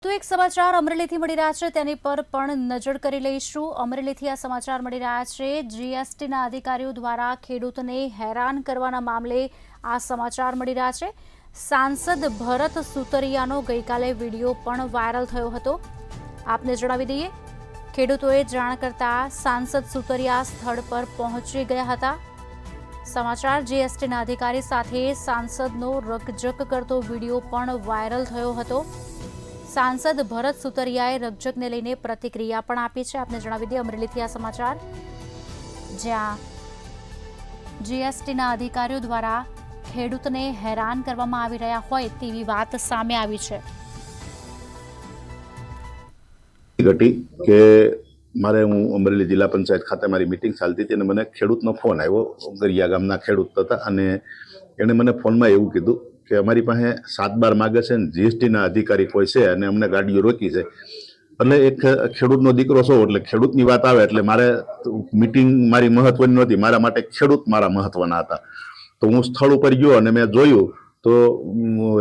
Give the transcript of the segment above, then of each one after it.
તો એક સમાચાર અમરેલીથી મળી રહ્યા છે તેની પર પણ નજર કરી લઈશું। અમરેલીથી આ સમાચાર મળી રહ્યા છે। જીએસટીના અધિકારીઓ દ્વારા ખેડૂતને હેરાન કરવાના મામલે આ સમાચાર મળી રહ્યા છે। સાંસદ ભરત સુતરિયાનો ગઈકાલે વિડીયો પણ વાયરલ થયો હતો। આપને જણાવી દઈએ, ખેડૂતોએ જાણ કરતા સાંસદ સુતરિયા સ્થળ પર પહોંચી ગયા હતા। સમાચાર જીએસટીના અધિકારી સાથે સાંસદનો રકઝક કરતો વિડીયો પણ વાયરલ થયો હતો। सांसद भरत सुतरियाए रकझकने लईने प्रतिक्रिया पण आपी छे। आपने जणावी दीए अमरेलीथी आ समाचार, ज्यां जीएसटीना अधिकारीओ द्वारा खेडूतने हैरान करवामां आवी रह्या होय तेवी वात सामे आवी छे। घटी के मारे हूँ अमरेली जिला पंचायत खाते मारी मीटिंग चालती थी, मैंने खेडूतनो फोन आव्यो। गरिया गामना खेडूत हता अने एणे मने फोन में एवुं कीधुं के अमारी पासे 7-12 मागे छे, जीएसटीना अधिकारी कोई छे अने अमने गाड़ीओ रोकी छे। એટલે એક ખેડૂતનો દીકરો છો એટલે ખેડૂતની વાત આવે એટલે મારે મીટિંગ મારી મહત્વની નહોતી, મારા માટે ખેડૂત મારા મહત્વના હતા। તો હું સ્થળ ઉપર ગયો અને મેં જોયું તો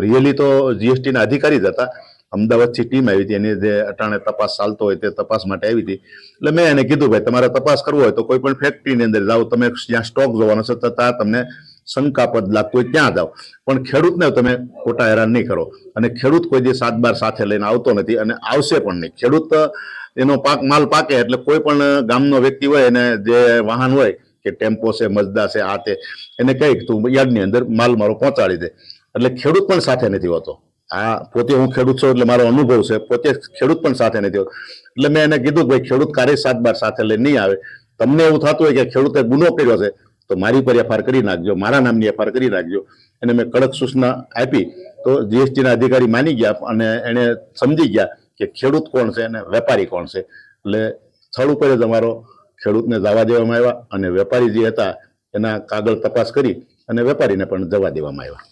રિયલી તો જીએસટીના અધિકારી જ હતા। અમદાવાદથી ટીમ આવી હતી, એની જે અટાણે તપાસ ચાલતો હોય તે તપાસ માટે આવી હતી। એટલે મેં એને કીધું ભાઈ તમારે તપાસ કરવો હોય તો કોઈ પણ ફેક્ટરીની અંદર જાઓ, તમે જ્યાં સ્ટોક જોવાનો છે ત્યાં તમને શંકાપદ લાગતું હોય ત્યાં જાઓ, પણ ખેડૂતને તમે ખોટા હેરાન નહીં કરો। અને ખેડૂત કોઈ દી 7-12 સાથે લઈને આવતો નથી અને આવશે પણ નહીં। ખેડૂત એનો પાક માલ પાકે એટલે કોઈ પણ ગામનો વ્યક્તિ હોય એને જે વાહન હોય કે ટેમ્પો છે, મજદા છે, આ તે એને કહી તું યાર્ડની અંદર માલ મારો પહોંચાડી દે, એટલે ખેડૂત પણ સાથે નથી હોતો। આ પોતે હું ખેડૂત છું એટલે મારો અનુભવ છે, પોતે ખેડૂત પણ સાથે નથી હોતો। એટલે મેં એને કીધું ભાઈ ખેડૂત કાર્ય 7-12 સાથે લઈને નહીં આવે। તમને એવું થતું હોય કે ખેડૂતે ગુનો કર્યો છે તો મારી પર એફઆઈઆર કરી નાખજો, મારા નામની એફઆઈઆર કરી નાખજો। એને મેં કડક સૂચના આપી તો જીએસટીના અધિકારી માની ગયા અને એને સમજી ગયા કે ખેડૂત કોણ છે અને વેપારી કોણ છે। એટલે સ્થળ ઉપર જ અમારો ખેડૂતને જવા દેવામાં આવ્યા અને વેપારી જે હતા એના કાગળ તપાસ કરી અને વેપારીને પણ જવા દેવામાં આવ્યા।